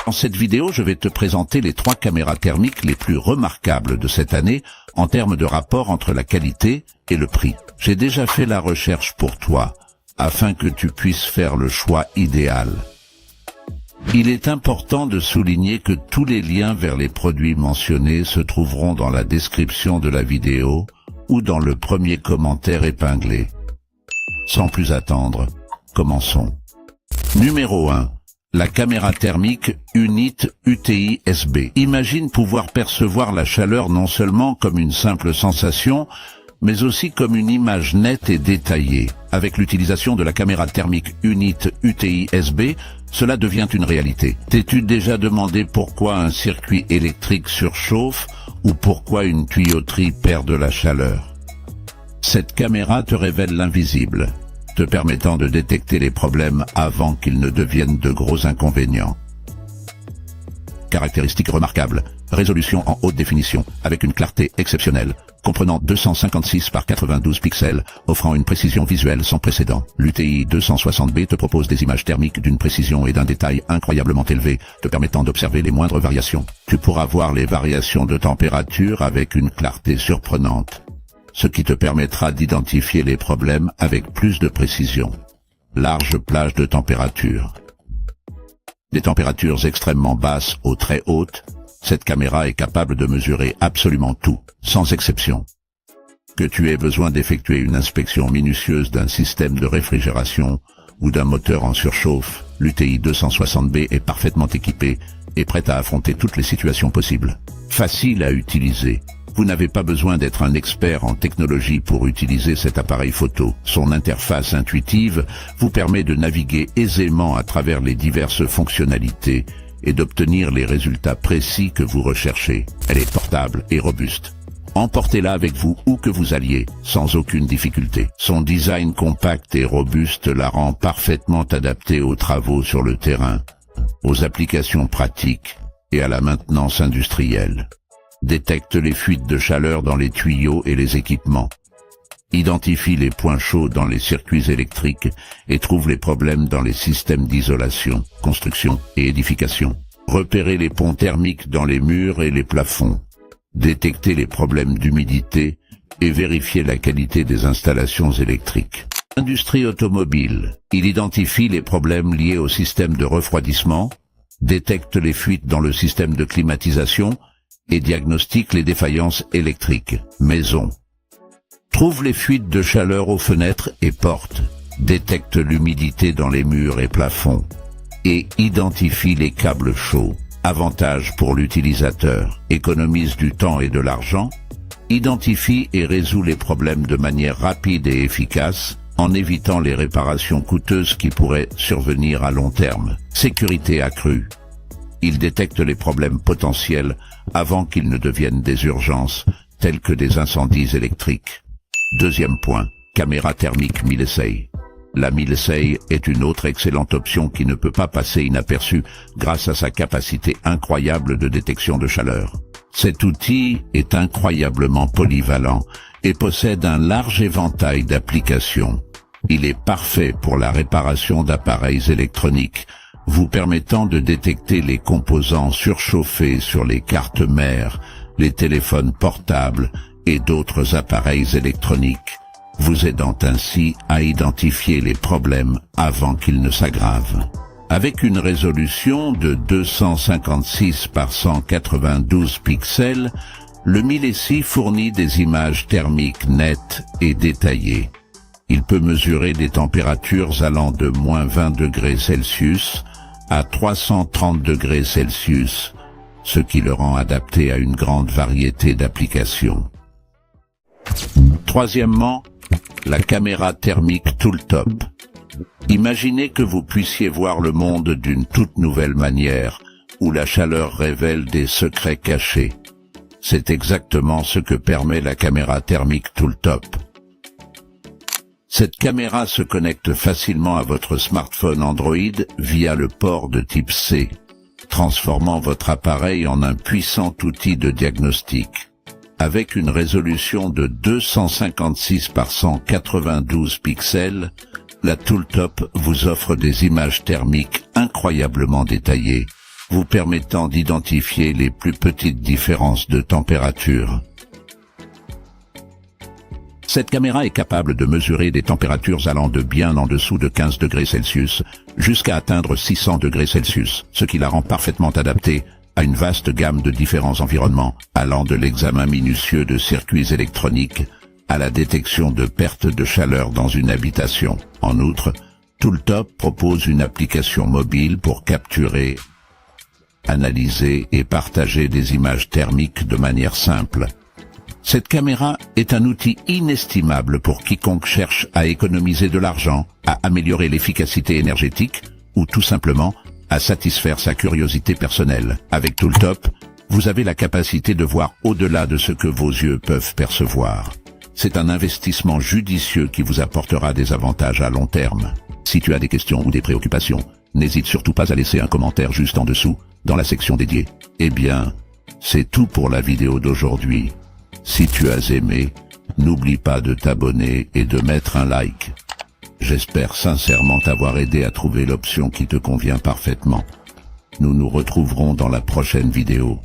Dans cette vidéo, je vais te présenter les 3 caméras thermiques les plus remarquables de cette année en termes de rapport entre la qualité et le prix. J'ai déjà fait la recherche pour toi, afin que tu puisses faire le choix idéal. Il est important de souligner que tous les liens vers les produits mentionnés se trouveront dans la description de la vidéo ou dans le premier commentaire épinglé. Sans plus attendre, commençons. Numéro 1. La caméra thermique UNIT UTI-SB. Imagine pouvoir percevoir la chaleur non seulement comme une simple sensation, mais aussi comme une image nette et détaillée. Avec l'utilisation de la caméra thermique UNIT UTI-SB, cela devient une réalité. T'es-tu déjà demandé pourquoi un circuit électrique surchauffe ou pourquoi une tuyauterie perd de la chaleur? Cette caméra te révèle l'invisible, te permettant de détecter les problèmes avant qu'ils ne deviennent de gros inconvénients. Caractéristiques remarquables. Résolution en haute définition, avec une clarté exceptionnelle, comprenant 256 par 92 pixels, offrant une précision visuelle sans précédent. L'UTI 260B te propose des images thermiques d'une précision et d'un détail incroyablement élevés, te permettant d'observer les moindres variations. Tu pourras voir les variations de température avec une clarté surprenante, ce qui te permettra d'identifier les problèmes avec plus de précision. Large plage de température. Des températures extrêmement basses aux très hautes, cette caméra est capable de mesurer absolument tout, sans exception. Que tu aies besoin d'effectuer une inspection minutieuse d'un système de réfrigération ou d'un moteur en surchauffe, l'UTI 260B est parfaitement équipée et prête à affronter toutes les situations possibles. Facile à utiliser. Vous n'avez pas besoin d'être un expert en technologie pour utiliser cet appareil photo. Son interface intuitive vous permet de naviguer aisément à travers les diverses fonctionnalités et d'obtenir les résultats précis que vous recherchez. Elle est portable et robuste. Emportez-la avec vous où que vous alliez, sans aucune difficulté. Son design compact et robuste la rend parfaitement adaptée aux travaux sur le terrain, aux applications pratiques et à la maintenance industrielle. Détecte les fuites de chaleur dans les tuyaux et les équipements. Identifie les points chauds dans les circuits électriques et trouve les problèmes dans les systèmes d'isolation, construction et édification. Repérez les ponts thermiques dans les murs et les plafonds. Détectez les problèmes d'humidité et vérifiez la qualité des installations électriques. Industrie automobile. Il identifie les problèmes liés au système de refroidissement, détecte les fuites dans le système de climatisation et diagnostique les défaillances électriques. Maison. Trouve les fuites de chaleur aux fenêtres et portes, détecte l'humidité dans les murs et plafonds, et identifie les câbles chauds. Avantage pour l'utilisateur, économise du temps et de l'argent, identifie et résout les problèmes de manière rapide et efficace, en évitant les réparations coûteuses qui pourraient survenir à long terme. Sécurité accrue. Il détecte les problèmes potentiels avant qu'ils ne deviennent des urgences, telles que des incendies électriques. Deuxième point, caméra thermique Milesei. La Milesei est une autre excellente option qui ne peut pas passer inaperçue grâce à sa capacité incroyable de détection de chaleur. Cet outil est incroyablement polyvalent et possède un large éventail d'applications. Il est parfait pour la réparation d'appareils électroniques, vous permettant de détecter les composants surchauffés sur les cartes mères, les téléphones portables et d'autres appareils électroniques, vous aidant ainsi à identifier les problèmes avant qu'ils ne s'aggravent. Avec une résolution de 256 par 192 pixels, le Milesei fournit des images thermiques nettes et détaillées. Il peut mesurer des températures allant de -20 degrés Celsius à 330 degrés Celsius, ce qui le rend adapté à une grande variété d'applications. Troisièmement, la caméra thermique Tooltop. Imaginez que vous puissiez voir le monde d'une toute nouvelle manière, où la chaleur révèle des secrets cachés. C'est exactement ce que permet la caméra thermique Tooltop. Cette caméra se connecte facilement à votre smartphone Android via le port de type C, transformant votre appareil en un puissant outil de diagnostic. Avec une résolution de 256 par 192 pixels, la Tooltop vous offre des images thermiques incroyablement détaillées, vous permettant d'identifier les plus petites différences de température. Cette caméra est capable de mesurer des températures allant de bien en dessous de 15 degrés Celsius jusqu'à atteindre 600 degrés Celsius, ce qui la rend parfaitement adaptée à une vaste gamme de différents environnements, allant de l'examen minutieux de circuits électroniques à la détection de pertes de chaleur dans une habitation. En outre, Tooltop propose une application mobile pour capturer, analyser et partager des images thermiques de manière simple. Cette caméra est un outil inestimable pour quiconque cherche à économiser de l'argent, à améliorer l'efficacité énergétique ou tout simplement à satisfaire sa curiosité personnelle. Avec Tooltop, vous avez la capacité de voir au-delà de ce que vos yeux peuvent percevoir. C'est un investissement judicieux qui vous apportera des avantages à long terme. Si tu as des questions ou des préoccupations, n'hésite surtout pas à laisser un commentaire juste en dessous, dans la section dédiée. Eh bien, c'est tout pour la vidéo d'aujourd'hui. Si tu as aimé, n'oublie pas de t'abonner et de mettre un like. J'espère sincèrement t'avoir aidé à trouver l'option qui te convient parfaitement. Nous nous retrouverons dans la prochaine vidéo.